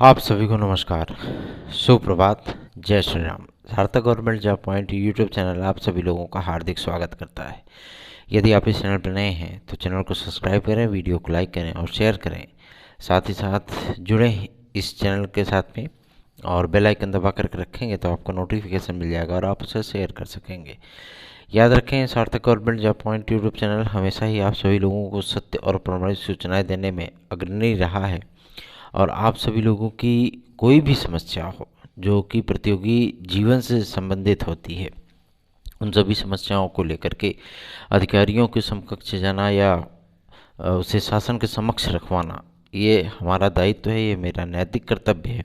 आप सभी को नमस्कार, सुप्रभात, जय श्री राम। सार्थक government job point YouTube channel आप सभी लोगों का हार्दिक स्वागत करता है। यदि आप इस चैनल पर नए हैं तो चैनल को सब्सक्राइब करें, वीडियो को लाइक करें और शेयर करें। साथ ही साथ जुड़े इस चैनल के साथ में और बेल आइकन दबा कर रखेंगे तो आपको नोटिफिकेशन मिल जाएगा और आप उसे शेयर कर सकेंगे। याद रखें, सार्थक government job point YouTube channel हमेशा ही आप सभी लोगों को सत्य और प्रमाणित सूचनाएं देने में अग्रणी रहा है और आप सभी लोगों की कोई भी समस्या हो जो कि प्रतियोगी जीवन से संबंधित होती है, उन सभी समस्याओं को लेकर के अधिकारियों के समकक्ष जाना या उसे शासन के समक्ष रखवाना, ये हमारा दायित्व है, ये मेरा नैतिक कर्तव्य है,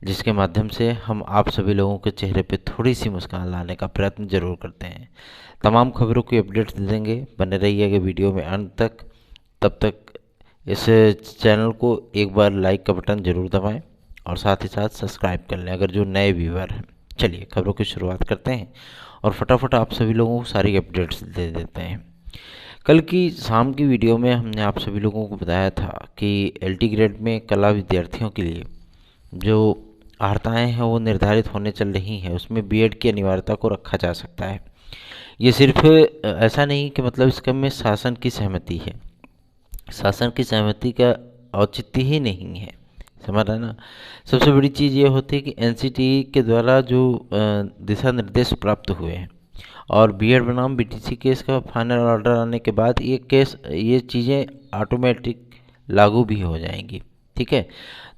जिसके माध्यम से हम आप सभी लोगों के चेहरे पे थोड़ी सी मुस्कान लाने का प्रयत्न जरूर करते हैं। तमाम खबरों की अपडेट्स देंगे, बने रहिएगा वीडियो में अंत तक। तब तक इस चैनल को एक बार लाइक का बटन जरूर दबाएं और साथ ही साथ सब्सक्राइब कर लें अगर जो नए व्यूअर हैं। चलिए खबरों की शुरुआत करते हैं और फटाफट आप सभी लोगों को सारी अपडेट्स दे देते हैं। कल की शाम की वीडियो में हमने आप सभी लोगों को बताया था कि एलटी ग्रेड में कला विद्यार्थियों के लिए जो अर्हताएँ हैं वो निर्धारित होने चल रही हैं, उसमें बीएड की अनिवार्यता को रखा जा सकता है। ये सिर्फ ऐसा नहीं कि मतलब इसका में शासन की सहमति है, शासन की सहमति का औचित्य ही नहीं है, समझ रहे ना। सबसे बड़ी चीज़ ये होती है कि एनसीटीई के द्वारा जो दिशा निर्देश प्राप्त हुए हैं और बीएड बनाम बीटीसी केस का फाइनल ऑर्डर आने के बाद ये चीज़ें ऑटोमेटिक लागू भी हो जाएंगी। ठीक है,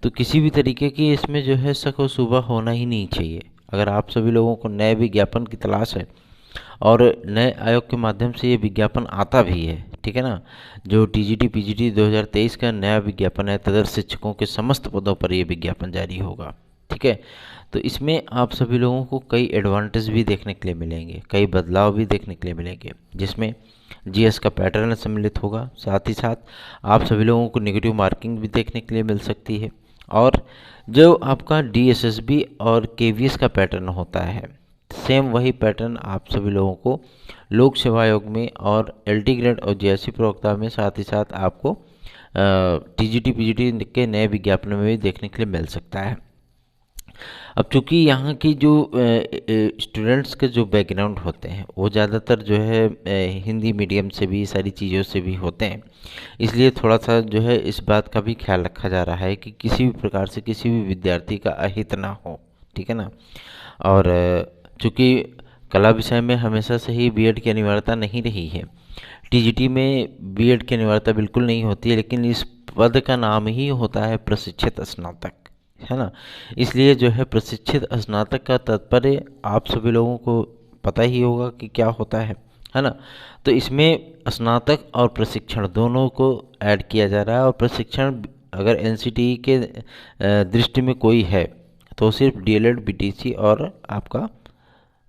तो किसी भी तरीके की इसमें जो है शक व शुबा होना ही नहीं चाहिए। अगर आप सभी लोगों को नए विज्ञापन की तलाश है और नए आयोग के माध्यम से ये विज्ञापन आता भी है, ठीक है ना, जो टीजीटी पीजीटी 2023 का नया विज्ञापन है, तदर्थ शिक्षकों के समस्त पदों पर ये विज्ञापन जारी होगा। ठीक है, तो इसमें आप सभी लोगों को कई एडवांटेज भी देखने के लिए मिलेंगे, कई बदलाव भी देखने के लिए मिलेंगे, जिसमें जीएस का पैटर्न सम्मिलित होगा। साथ ही साथ आप सभी लोगों को नेगेटिव मार्किंग भी देखने के लिए मिल सकती है और जो आपका डीएसएसबी और केवीएस का पैटर्न होता है, सेम वही पैटर्न आप सभी लोगों को लोक सेवा आयोग में और एलटी ग्रेड और जेएससी प्रवक्ता में, साथ ही साथ आपको टीजीटी पीजीटी के नए विज्ञापन में भी देखने के लिए मिल सकता है। अब चूंकि यहाँ की जो स्टूडेंट्स के जो बैकग्राउंड होते हैं वो ज़्यादातर जो है हिंदी मीडियम से भी, सारी चीज़ों से भी होते हैं, इसलिए थोड़ा सा जो है इस बात का भी ख्याल रखा जा रहा है कि किसी भी प्रकार से किसी भी विद्यार्थी का अहित ना हो। ठीक है ना। और चूँकि कला विषय में हमेशा से ही बीएड की अनिवार्यता नहीं रही है, टीजीटी में बीएड की अनिवार्यता बिल्कुल नहीं होती है, लेकिन इस पद का नाम ही होता है प्रशिक्षित स्नातक, है ना। इसलिए जो है प्रशिक्षित स्नातक का तात्पर्य आप सभी लोगों को पता ही होगा कि क्या होता है ना। तो इसमें स्नातक और प्रशिक्षण दोनों को ऐड किया जा रहा है और प्रशिक्षण अगर एनसीटीई के दृष्टि में कोई है तो सिर्फ डीएलएड, बीटीसी और आपका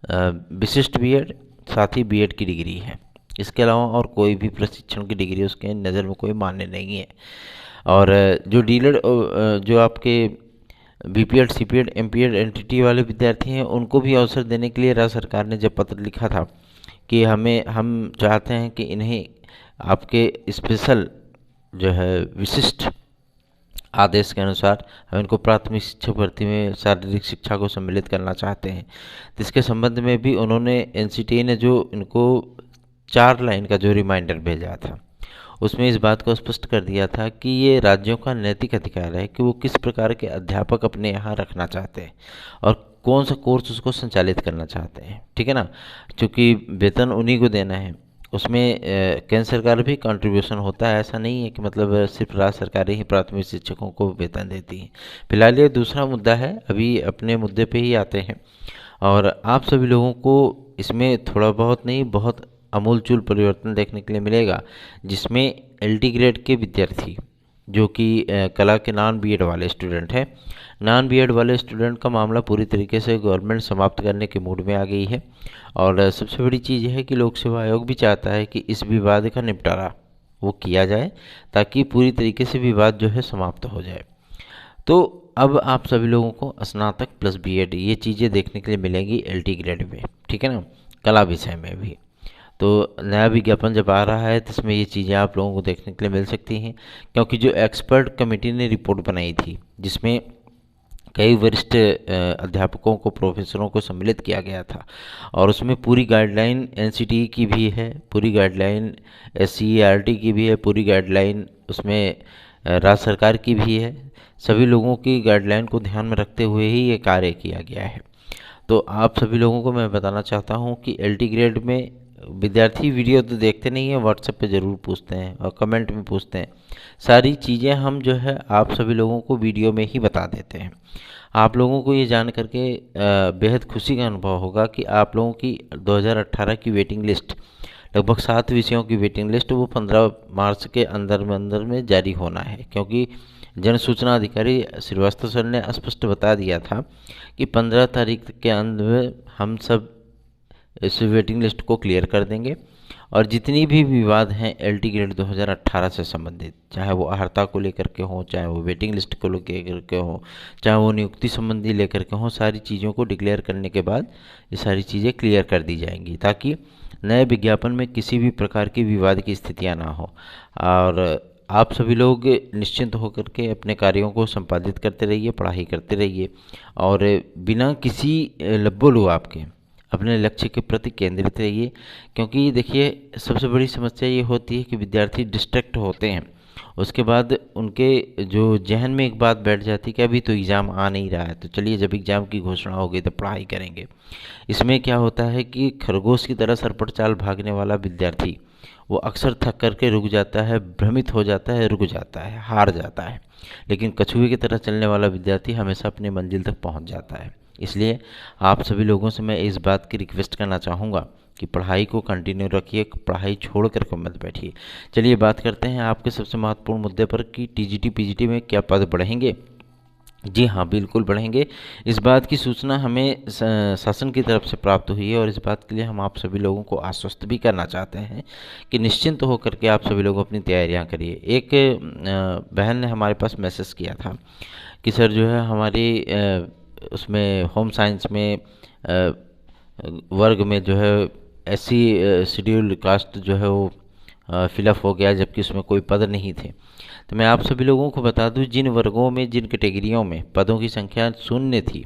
विशिष्ट बीएड, साथ ही बीएड की डिग्री है। इसके अलावा और कोई भी प्रशिक्षण की डिग्री उसके नज़र में कोई मान्य नहीं है। और जो डीएलएड, जो आपके बीपीएड, सीपीएड, एमपीएड एनटीटी वाले विद्यार्थी हैं, उनको भी अवसर देने के लिए राज्य सरकार ने जब पत्र लिखा था कि हम चाहते हैं कि इन्हें आपके स्पेशल जो है विशिष्ट आदेश के अनुसार हम इनको प्राथमिक शिक्षक भर्ती में शारीरिक शिक्षा को सम्मिलित करना चाहते हैं। तो इसके संबंध में भी उन्होंने, एनसीटीई ने जो इनको 4 लाइन का जो रिमाइंडर भेजा था, उसमें इस बात को स्पष्ट कर दिया था कि ये राज्यों का नैतिक अधिकार है कि वो किस प्रकार के अध्यापक अपने यहाँ रखना चाहते हैं और कौन सा कोर्स उसको संचालित करना चाहते हैं। ठीक है ना, क्योंकि वेतन उन्हीं को देना है, उसमें केंद्र सरकार भी कंट्रीब्यूशन होता है। ऐसा नहीं है कि मतलब सिर्फ राज्य सरकारें ही प्राथमिक शिक्षकों को वेतन देती हैं। फिलहाल ये दूसरा मुद्दा है, अभी अपने मुद्दे पे ही आते हैं। और आप सभी लोगों को इसमें थोड़ा बहुत नहीं, बहुत अमूलचूल परिवर्तन देखने के लिए मिलेगा, जिसमें एलटी ग्रेड के विद्यार्थी जो कि कला के नॉन बीएड वाले स्टूडेंट हैं, नॉन बीएड वाले स्टूडेंट का मामला पूरी तरीके से गवर्नमेंट समाप्त करने के मूड में आ गई है। और सबसे बड़ी चीज़ यह है कि लोक सेवा आयोग भी चाहता है कि इस विवाद का निपटारा वो किया जाए ताकि पूरी तरीके से विवाद जो है समाप्त हो जाए। तो अब आप सभी लोगों को स्नातक प्लस बीएड ये चीज़ें देखने के लिए मिलेंगी एलटी ग्रेड में, ठीक है ना, कला विषय में भी। तो नया विज्ञापन जब आ रहा है तो इसमें ये चीज़ें आप लोगों को देखने के लिए मिल सकती हैं, क्योंकि जो एक्सपर्ट कमेटी ने रिपोर्ट बनाई थी जिसमें कई वरिष्ठ अध्यापकों को, प्रोफेसरों को सम्मिलित किया गया था और उसमें पूरी गाइडलाइन एनसीटीई की भी है, पूरी गाइडलाइन एससीईआरटी की भी है, पूरी गाइडलाइन उसमें राज्य सरकार की भी है। सभी लोगों की गाइडलाइन को ध्यान में रखते हुए ही ये कार्य किया गया है। तो आप सभी लोगों को मैं बताना चाहता हूँ कि एलटी ग्रेड में विद्यार्थी वीडियो तो देखते नहीं हैं, व्हाट्सएप पे ज़रूर पूछते हैं और कमेंट में पूछते हैं। सारी चीज़ें हम जो है आप सभी लोगों को वीडियो में ही बता देते हैं। आप लोगों को ये जान करके बेहद खुशी का अनुभव होगा कि आप लोगों की 2018 की वेटिंग लिस्ट, लगभग 7 विषयों की वेटिंग लिस्ट, वो 15 मार्च के अंदर में जारी होना है। क्योंकि जन सूचना अधिकारी श्रीवास्तव सर ने स्पष्ट बता दिया था कि 15 तारीख के अंत में हम सब इस वेटिंग लिस्ट को क्लियर कर देंगे और जितनी भी विवाद हैं एलटी ग्रेड 2018 से संबंधित, चाहे वो अर्हता को लेकर के हों, चाहे वो वेटिंग लिस्ट को लेकर के हों, चाहे वो नियुक्ति संबंधी लेकर के हों, सारी चीज़ों को डिक्लेयर करने के बाद ये सारी चीज़ें क्लियर कर दी जाएंगी ताकि नए विज्ञापन में किसी भी प्रकार की विवाद की स्थितियाँ ना हो। और आप सभी लोग निश्चिंत होकर के अपने कार्यों को संपादित करते रहिए, पढ़ाई करते रहिए और बिना किसी लब्बो-लुआब के अपने लक्ष्य के प्रति केंद्रित रहिए। क्योंकि देखिए सबसे बड़ी समस्या ये होती है कि विद्यार्थी डिस्ट्रैक्ट होते हैं, उसके बाद उनके जो जहन में एक बात बैठ जाती है कि अभी तो एग्ज़ाम आ नहीं रहा है, तो चलिए जब एग्ज़ाम की घोषणा होगी तो पढ़ाई करेंगे। इसमें क्या होता है कि खरगोश की तरह सरपट चाल भागने वाला विद्यार्थी वो अक्सर थक करके रुक जाता है, भ्रमित हो जाता है, रुक जाता है, हार जाता है। लेकिन कछुए की तरह चलने वाला विद्यार्थी हमेशा अपनी मंजिल तक पहुंच जाता है। इसलिए आप सभी लोगों से मैं इस बात की रिक्वेस्ट करना चाहूँगा कि पढ़ाई को कंटिन्यू रखिए, पढ़ाई छोड़ कर के मत बैठिए। चलिए बात करते हैं आपके सबसे महत्वपूर्ण मुद्दे पर कि टीजीटी पीजीटी में क्या पद बढ़ेंगे। जी हाँ, बिल्कुल बढ़ेंगे। इस बात की सूचना हमें शासन की तरफ से प्राप्त हुई है और इस बात के लिए हम आप सभी लोगों को आश्वस्त भी करना चाहते हैं कि निश्चिंत होकर के आप सभी लोग अपनी तैयारियां करिए। एक बहन ने हमारे पास मैसेज किया था कि सर जो है हमारी उसमें होम साइंस में वर्ग में जो है एससी शेड्यूल्ड कास्ट जो है वो फिलअप हो गया, जबकि उसमें कोई पद नहीं थे। तो मैं आप सभी लोगों को बता दूं, जिन वर्गों में, जिन कैटेगरियों में पदों की संख्या शून्य थी,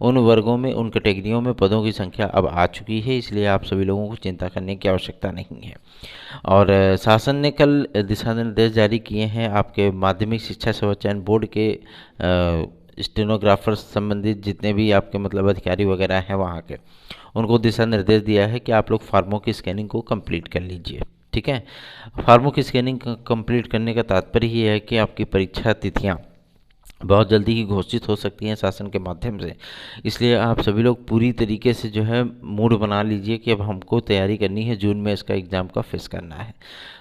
उन वर्गों में, उन कैटेगरियों में पदों की संख्या अब आ चुकी है। इसलिए आप सभी लोगों को चिंता करने की आवश्यकता नहीं है। और शासन ने कल दिशा निर्देश जारी किए हैं आपके माध्यमिक शिक्षा सेवा चयन बोर्ड के स्टेनोग्राफर्स संबंधित जितने भी आपके मतलब अधिकारी वगैरह हैं वहाँ के, उनको दिशा निर्देश दिया है कि आप लोग फार्मों की स्कैनिंग को कंप्लीट कर लीजिए। ठीक है, फार्मों की स्कैनिंग कंप्लीट करने का तात्पर्य ये है कि आपकी परीक्षा तिथियाँ बहुत जल्दी ही घोषित हो सकती हैं शासन के माध्यम से। इसलिए आप सभी लोग पूरी तरीके से जो है मूड बना लीजिए कि अब हमको तैयारी करनी है, जून में इसका एग्ज़ाम का फेस करना है।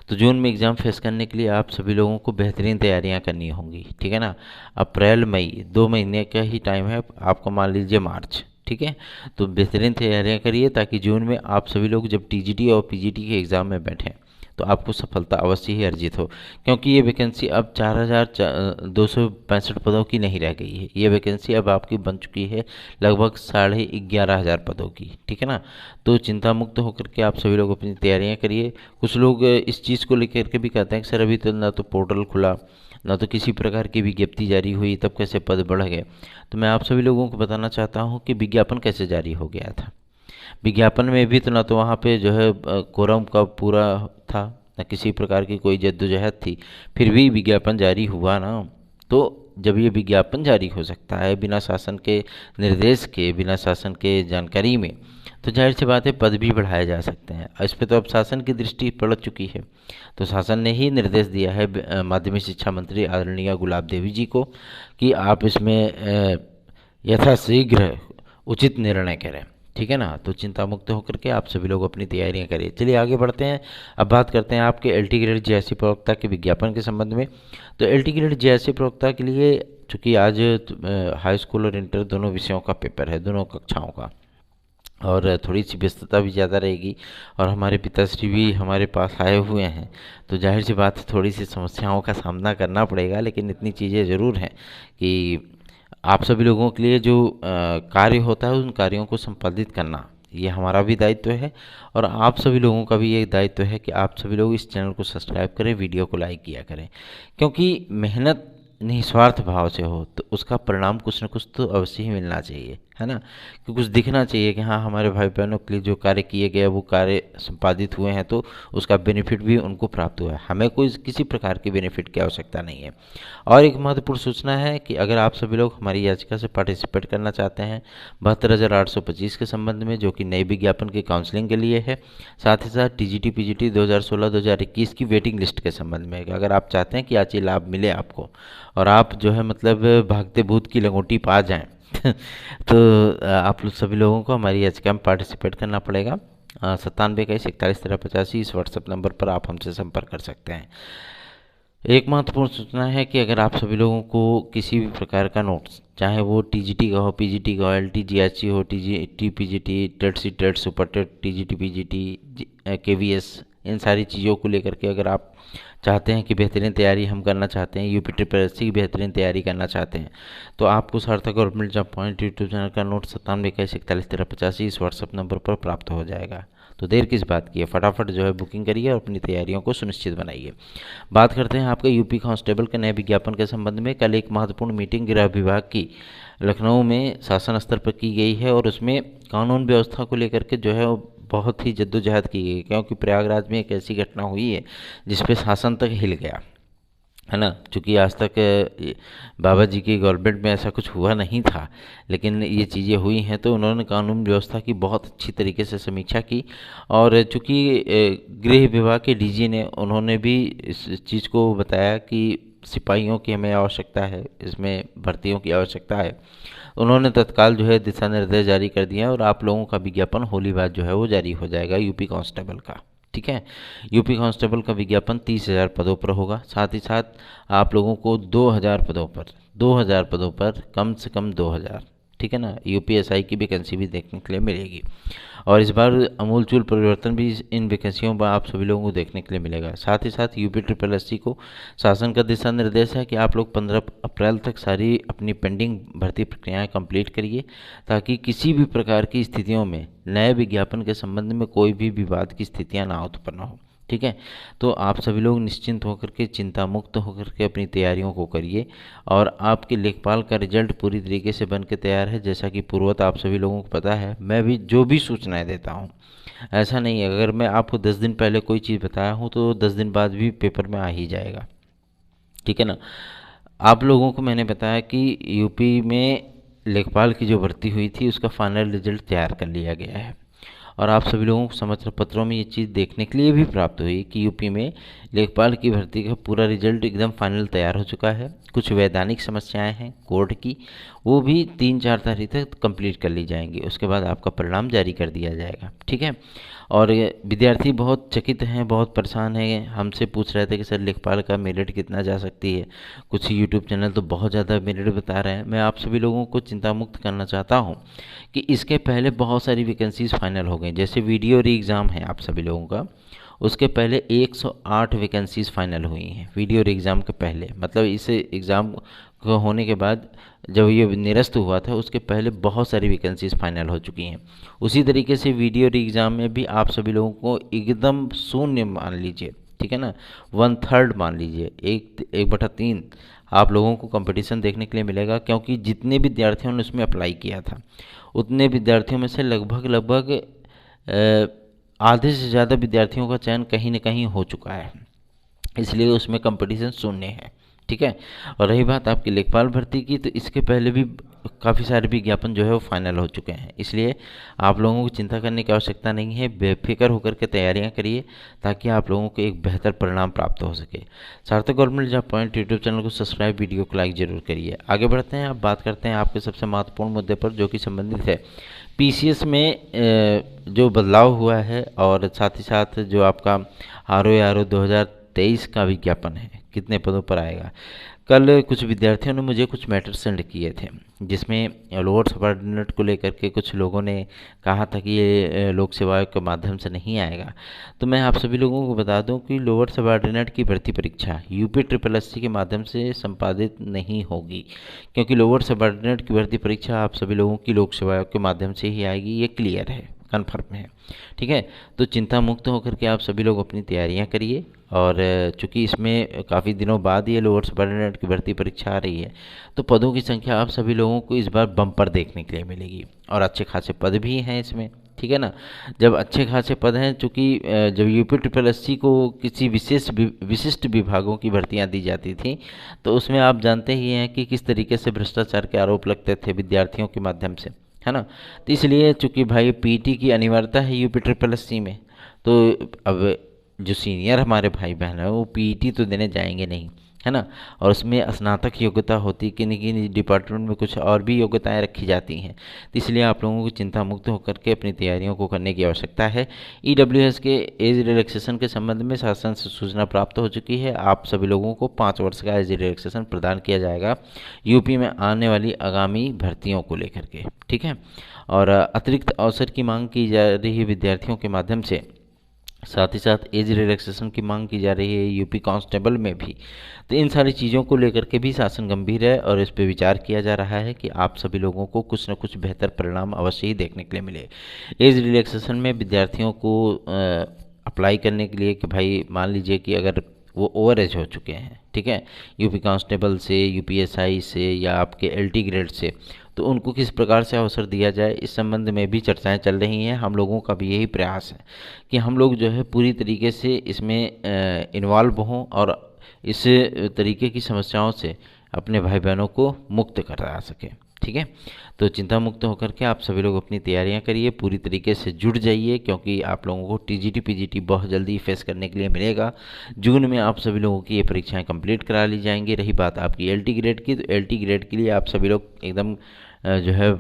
तो जून में एग्ज़ाम फेस करने के लिए आप सभी लोगों को बेहतरीन तैयारियां करनी होंगी। ठीक है ना, अप्रैल मई 2 महीने का ही टाइम है आपको, मान लीजिए मार्च। ठीक है, तो बेहतरीन तैयारियां करिए ताकि जून में आप सभी लोग जब टीजीटी और पीजीटी के एग्ज़ाम में बैठें तो आपको सफलता अवश्य ही अर्जित हो। क्योंकि ये वैकेंसी अब 4,265 पदों की नहीं रह गई है, ये वैकेंसी अब आपकी बन चुकी है लगभग 11,500 पदों की। ठीक है ना, तो चिंता मुक्त होकर के आप सभी लोग अपनी तैयारियां करिए। कुछ लोग इस चीज़ को लेकर के भी कहते हैं कि सर अभी तो ना तो पोर्टल खुला, ना तो किसी प्रकार की विज्ञप्ति जारी हुई, तब कैसे पद बढ़ गए। तो मैं आप सभी लोगों को बताना चाहता हूँ कि विज्ञापन कैसे जारी हो गया था। विज्ञापन में भी तो ना तो वहाँ पे जो है कोरम का पूरा था, ना किसी प्रकार की कोई जद्दोजहद थी, फिर भी विज्ञापन जारी हुआ ना। तो जब ये विज्ञापन जारी हो सकता है बिना शासन के निर्देश के, बिना शासन के जानकारी में, तो जाहिर सी बात है पद भी बढ़ाए जा सकते हैं। इस पर तो अब शासन की दृष्टि पड़ चुकी है। तो शासन ने ही निर्देश दिया है माध्यमिक शिक्षा मंत्री आदरणीय गुलाब देवी जी को कि आप इसमें यथाशीघ्र उचित निर्णय करें। ठीक है ना, तो चिंता मुक्त होकर के आप सभी लोग अपनी तैयारियां करिए। चलिए आगे बढ़ते हैं। अब बात करते हैं आपके एलटी ग्रेड जेएससी प्रवक्ता के विज्ञापन के संबंध में। तो एलटी ग्रेड जेएससी प्रवक्ता के लिए चूँकि आज हाई स्कूल और इंटर दोनों विषयों का पेपर है, दोनों कक्षाओं का, और थोड़ी सी व्यस्तता भी ज़्यादा रहेगी और हमारे पिताश्री भी हमारे पास आए हुए हैं, तो जाहिर सी बात है थोड़ी सी समस्याओं का सामना करना पड़ेगा। लेकिन इतनी चीज़ें ज़रूर हैं कि आप सभी लोगों के लिए जो कार्य होता है उन कार्यों को संपादित करना ये हमारा भी दायित्व है और आप सभी लोगों का भी ये दायित्व है कि आप सभी लोग इस चैनल को सब्सक्राइब करें, वीडियो को लाइक किया करें। क्योंकि मेहनत निस्वार्थ भाव से हो तो उसका परिणाम कुछ न कुछ तो अवश्य ही मिलना चाहिए, है ना। कि कुछ दिखना चाहिए कि हाँ हमारे भाई बहनों के लिए जो कार्य किए गए वो कार्य संपादित हुए हैं, तो उसका बेनिफिट भी उनको प्राप्त हुआ है। हमें कोई किसी प्रकार के बेनिफिट की आवश्यकता नहीं है। और एक महत्वपूर्ण सूचना है कि अगर आप सभी लोग हमारी याचिका से पार्टिसिपेट करना चाहते हैं 72,825 के संबंध में, जो कि नए विज्ञापन की काउंसलिंग के लिए है, साथ ही साथ टीजीटी पीजीटी 2016-2021 की वेटिंग लिस्ट के संबंध में, अगर आप चाहते हैं कि आज ये लाभ मिले आपको और आप जो है मतलब भागते भूत की लंगोटी पा जाएं तो आप लोग सभी लोगों को हमारी याचिका में पार्टिसिपेट करना पड़ेगा। 97 21 41 13 85 इस व्हाट्सएप नंबर पर आप हमसे संपर्क कर सकते हैं। एक महत्वपूर्ण सूचना है कि अगर आप सभी लोगों को किसी भी प्रकार का नोट्स, चाहे वो टीजीटी का हो, पीजीटी का हो, एलटी जीएचसी हो, TGT PGT, TET C TET super TET, TGT PGT, KVS, इन सारी चीज़ों को लेकर के अगर आप चाहते हैं कि बेहतरीन तैयारी हम करना चाहते हैं, यूपी ट्रिपल एस सी की बेहतरीन तैयारी करना चाहते हैं, तो आपको सार्थक government job point YouTube channel का नोट 97 21 41 13 85 इस व्हाट्सएप नंबर पर प्राप्त हो जाएगा। तो देर किस बात की है, फटाफट जो है बुकिंग करिए और अपनी तैयारियों को सुनिश्चित बनाइए। बात करते हैं आपके यूपी कांस्टेबल के नए विज्ञापन के संबंध में। कल एक महत्वपूर्ण मीटिंग गृह विभाग की लखनऊ में शासन स्तर पर की गई है और उसमें कानून व्यवस्था को लेकर के जो है वो बहुत ही जद्दोजहद की गई, क्योंकि प्रयागराज में एक ऐसी घटना हुई है जिसपे शासन तक हिल गया, है ना। चूँकि आज तक बाबा जी की गवर्नमेंट में ऐसा कुछ हुआ नहीं था, लेकिन ये चीज़ें हुई हैं, तो उन्होंने कानून व्यवस्था की बहुत अच्छी तरीके से समीक्षा की। और चूँकि गृह विभाग के डीजी ने उन्होंने भी इस चीज़ को बताया कि सिपाहियों की हमें आवश्यकता है, इसमें भर्तियों की आवश्यकता है। उन्होंने तत्काल जो है दिशा निर्देश जारी कर दिए और आप लोगों का विज्ञापन होली बाद जो है वो जारी हो जाएगा यूपी कांस्टेबल का। ठीक है, यूपी कांस्टेबल का विज्ञापन 30,000 पदों पर होगा। साथ ही साथ आप लोगों को 2,000 पदों पर कम से कम 2,000, ठीक है ना, यूपीएसआई की वैकेंसी भी देखने के लिए मिलेगी। और इस बार अमूलचूल परिवर्तन भी इन वैकेंसियों में आप सभी लोगों को देखने के लिए मिलेगा। साथ ही साथ यूपी ट्रिपल एससी को शासन का दिशा निर्देश है कि आप लोग 15 अप्रैल तक सारी अपनी पेंडिंग भर्ती प्रक्रियाएं कंप्लीट करिए, ताकि किसी भी प्रकार की स्थितियों में नए विज्ञापन के संबंध में कोई भी विवाद की स्थितियां ना उत्पन्न हो। ठीक है, तो आप सभी लोग निश्चिंत होकर के, चिंता मुक्त होकर के अपनी तैयारियों को करिए। और आपके लेखपाल का रिजल्ट पूरी तरीके से बन के तैयार है। जैसा कि पूर्वत आप सभी लोगों को पता है, मैं भी जो भी सूचनाएं देता हूं, ऐसा नहीं है अगर मैं आपको 10 दिन पहले कोई चीज़ बताया हूं तो 10 दिन बाद भी पेपर में आ ही जाएगा। ठीक है ना। आप लोगों को मैंने बताया कि यूपी में लेखपाल की जो भर्ती हुई थी उसका फाइनल रिजल्ट तैयार कर लिया गया है। और आप सभी लोगों को समाचार पत्रों में ये चीज़ देखने के लिए भी प्राप्त हुई कि यूपी में लेखपाल की भर्ती का पूरा रिजल्ट एकदम फाइनल तैयार हो चुका है। कुछ वैधानिक समस्याएं हैं कोर्ट की, वो भी 3-4 तारीख तक कंप्लीट कर ली जाएंगी। उसके बाद आपका परिणाम जारी कर दिया जाएगा। ठीक है, और विद्यार्थी बहुत चकित हैं, बहुत परेशान हैं, हमसे पूछ रहे थे कि सर लेखपाल का मेरिट कितना जा सकती है। कुछ यूट्यूब चैनल तो बहुत ज़्यादा मेरिट बता रहे हैं। मैं आप सभी लोगों को चिंता मुक्त करना चाहता हूं कि इसके पहले बहुत सारी वैकेंसीज फाइनल हो गई। जैसे वीडियो री एग्ज़ाम है आप सभी लोगों का, उसके पहले 108 वैकेंसीज फाइनल हुई हैं वीडियो री एग्ज़ाम के पहले। मतलब इस एग्ज़ाम को होने के बाद जब ये निरस्त हुआ था उसके पहले बहुत सारी वैकेंसीज फाइनल हो चुकी हैं। उसी तरीके से वीडियो री एग्ज़ाम में भी आप सभी लोगों को एकदम शून्य मान लीजिए, ठीक है ना, 1/3 मान लीजिए, 1/3 आप लोगों को कंपटीशन देखने के लिए मिलेगा। क्योंकि जितने विद्यार्थियों ने उसमें अप्लाई किया था उतने विद्यार्थियों में से लगभग आधे से ज़्यादा विद्यार्थियों का चयन कहीं न कहीं हो चुका है, इसलिए उसमें कंपटीशन शून्य है। ठीक है, और रही बात आपकी लेखपाल भर्ती की, तो इसके पहले भी काफ़ी सारे विज्ञापन जो है वो फाइनल हो चुके हैं। इसलिए आप लोगों को चिंता करने की आवश्यकता नहीं है, बेफिक्र होकर के तैयारियां करिए ताकि आप लोगों को एक बेहतर परिणाम प्राप्त हो सके। सार्थक government job point YouTube channel को सब्सक्राइब, वीडियो को लाइक जरूर करिए। आगे बढ़ते हैं, अब बात करते हैं आपके सबसे महत्वपूर्ण मुद्दे पर, जो कि संबंधित है पीसीएस में जो बदलाव हुआ है और साथ ही साथ जो आपका आरओ 2023 का विज्ञापन है कितने पदों पर आएगा। कल कुछ विद्यार्थियों ने मुझे कुछ मैटर सेंड किए थे जिसमें लोअर सबऑर्डिनेट को लेकर के कुछ लोगों ने कहा था कि ये लोक सेवा आयोग के माध्यम से नहीं आएगा। तो मैं आप सभी लोगों को बता दूं कि लोअर सबऑर्डिनेट की भर्ती परीक्षा यूपी ट्रिपल एससी के माध्यम से संपादित नहीं होगी, क्योंकि लोअर सबऑर्डिनेट की भर्ती परीक्षा आप सभी लोगों की लोक सेवा आयोग के माध्यम से ही आएगी, ये क्लियर है। कन्फर्म है। ठीक है, तो चिंता मुक्त होकर के आप सभी लोग अपनी तैयारियां करिए। और चूंकि इसमें काफ़ी दिनों बाद ये लोअर सबऑर्डिनेट की भर्ती परीक्षा आ रही है, तो पदों की संख्या आप सभी लोगों को इस बार बम्पर देखने के लिए मिलेगी और अच्छे खासे पद भी हैं इसमें। ठीक है ना, जब अच्छे खासे पद हैं, चूँकि जब यूपी ट्रिपल एससी को किसी विशिष्ट विभागों की भर्तियां दी जाती थी, तो उसमें आप जानते ही हैं कि किस तरीके से भ्रष्टाचार के आरोप लगते थे विद्यार्थियों के माध्यम से, है ना। तो इसलिए चूंकि भाई पीटी की अनिवार्यता है यूपी ट्रिपल एससी में, तो अब जो सीनियर हमारे भाई बहन हैं वो पीटी तो देने जाएंगे नहीं, है ना। और उसमें स्नातक योग्यता होती कि नहीं, डिपार्टमेंट में कुछ और भी योग्यताएं रखी जाती हैं। तो इसलिए आप लोगों को चिंता मुक्त होकर के अपनी तैयारियों को करने की आवश्यकता है। ईडब्ल्यूएस के एज रिलैक्सेशन के संबंध में शासन से सूचना प्राप्त हो चुकी है। आप सभी लोगों को 5 वर्ष का एज रिलैक्सेशन प्रदान किया जाएगा यूपी में आने वाली आगामी भर्तियों को लेकर के। ठीक है, और अतिरिक्त अवसर की मांग की जा रही है विद्यार्थियों के माध्यम से, साथ ही साथ एज रिलैक्सेशन की मांग की जा रही है यूपी कांस्टेबल में भी। तो इन सारी चीज़ों को लेकर के भी शासन गंभीर है और इस पे विचार किया जा रहा है कि आप सभी लोगों को कुछ न कुछ बेहतर परिणाम अवश्य ही देखने के लिए मिले। एज रिलैक्सेशन में विद्यार्थियों को अप्लाई करने के लिए कि भाई मान लीजिए कि अगर वो ओवर एज हो चुके हैं, ठीक है, यूपी कांस्टेबल से, यूपीएसआई से या आपके एलटी ग्रेड से, तो उनको किस प्रकार से अवसर दिया जाए, इस संबंध में भी चर्चाएं चल रही हैं। हम लोगों का भी यही प्रयास है कि हम लोग जो है पूरी तरीके से इसमें इन्वॉल्व हों और इस तरीके की समस्याओं से अपने भाई बहनों को मुक्त करा सकें। ठीक है, तो चिंता मुक्त होकर के आप सभी लोग अपनी तैयारियां करिए, पूरी तरीके से जुट जाइए, क्योंकि आप लोगों को टीजीटी पीजीटी बहुत जल्दी फेस करने के लिए मिलेगा। जून में आप सभी लोगों की ये परीक्षाएं कंप्लीट करा ली जाएंगी। रही बात आपकी एलटी ग्रेड की, तो एलटी ग्रेड के लिए आप सभी लोग एकदम जो है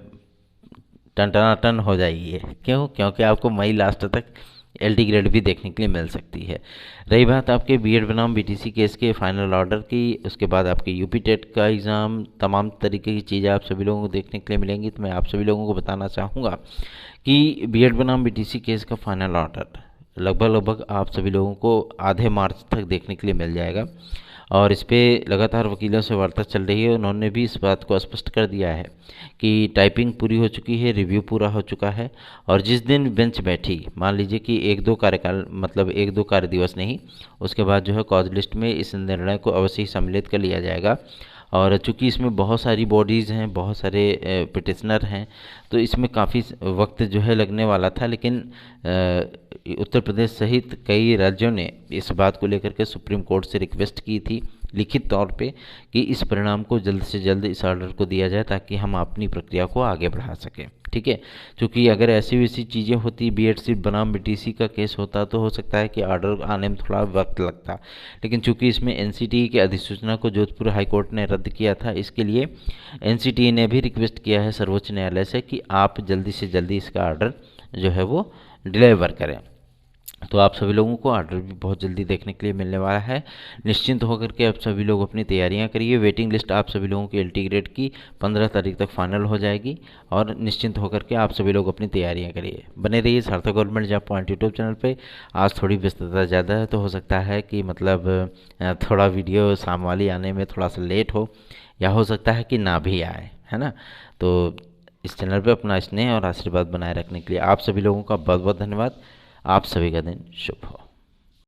टन हो जाइए। क्यों? क्योंकि आपको मई लास्ट तक एलटी ग्रेड भी देखने के लिए मिल सकती है। रही बात आपके बीएड बनाम बीटीसी केस के फाइनल ऑर्डर की, उसके बाद आपके यूपी टेट का एग्ज़ाम, तमाम तरीके की चीज़ें आप सभी लोगों को देखने के लिए मिलेंगी। तो मैं आप सभी लोगों को बताना चाहूँगा कि बीएड बनाम बीटीसी केस का फाइनल ऑर्डर लगभग आप सभी लोगों को आधे मार्च तक देखने के लिए मिल जाएगा। और इस पर लगातार वकीलों से वार्ता चल रही है। उन्होंने भी इस बात को स्पष्ट कर दिया है कि टाइपिंग पूरी हो चुकी है, रिव्यू पूरा हो चुका है, और जिस दिन बेंच बैठी, मान लीजिए कि 1-2 कार्यकाल मतलब 1-2 कार्य दिवस नहीं, उसके बाद जो है कॉज लिस्ट में इस निर्णय को अवश्य ही सम्मिलित कर लिया जाएगा। और चूंकि इसमें बहुत सारी बॉडीज़ हैं, बहुत सारे पिटिशनर हैं, तो इसमें काफ़ी वक्त जो है लगने वाला था, लेकिन उत्तर प्रदेश सहित कई राज्यों ने इस बात को लेकर के सुप्रीम कोर्ट से रिक्वेस्ट की थी लिखित तौर पे कि इस परिणाम को जल्द से जल्द इस ऑर्डर को दिया जाए ताकि हम अपनी प्रक्रिया को आगे बढ़ा सकें। ठीक है, क्योंकि अगर ऐसी वैसी चीज़ें होती, बीएड सीट बनाम बीटीसी का केस होता, तो हो सकता है कि ऑर्डर आने में थोड़ा वक्त लगता, लेकिन चूंकि इसमें एनसीटीई की अधिसूचना को जोधपुर हाईकोर्ट ने रद्द किया था, इसके लिए एनसीटीई ने भी रिक्वेस्ट किया है सर्वोच्च न्यायालय से कि आप जल्दी से जल्दी इसका ऑर्डर जो है वो डिलीवर करें। तो आप सभी लोगों को ऑर्डर भी बहुत जल्दी देखने के लिए मिलने वाला है। निश्चिंत होकर के आप सभी लोग अपनी तैयारियां करिए। वेटिंग लिस्ट आप सभी लोगों की एलटी ग्रेड की 15 तारीख तक फाइनल हो जाएगी, और निश्चिंत होकर के आप सभी लोग अपनी तैयारियां करिए। बने रहिए सार्थक government job point YouTube channel पे। आज थोड़ी व्यस्तता ज़्यादा है, तो हो सकता है कि मतलब थोड़ा वीडियो शाम वाली आने में थोड़ा सा लेट हो, या हो सकता है कि ना भी आए, है ना। तो इस चैनल पर अपना स्नेह और आशीर्वाद बनाए रखने के लिए आप सभी लोगों का बहुत बहुत धन्यवाद। आप सभी का दिन शुभ हो।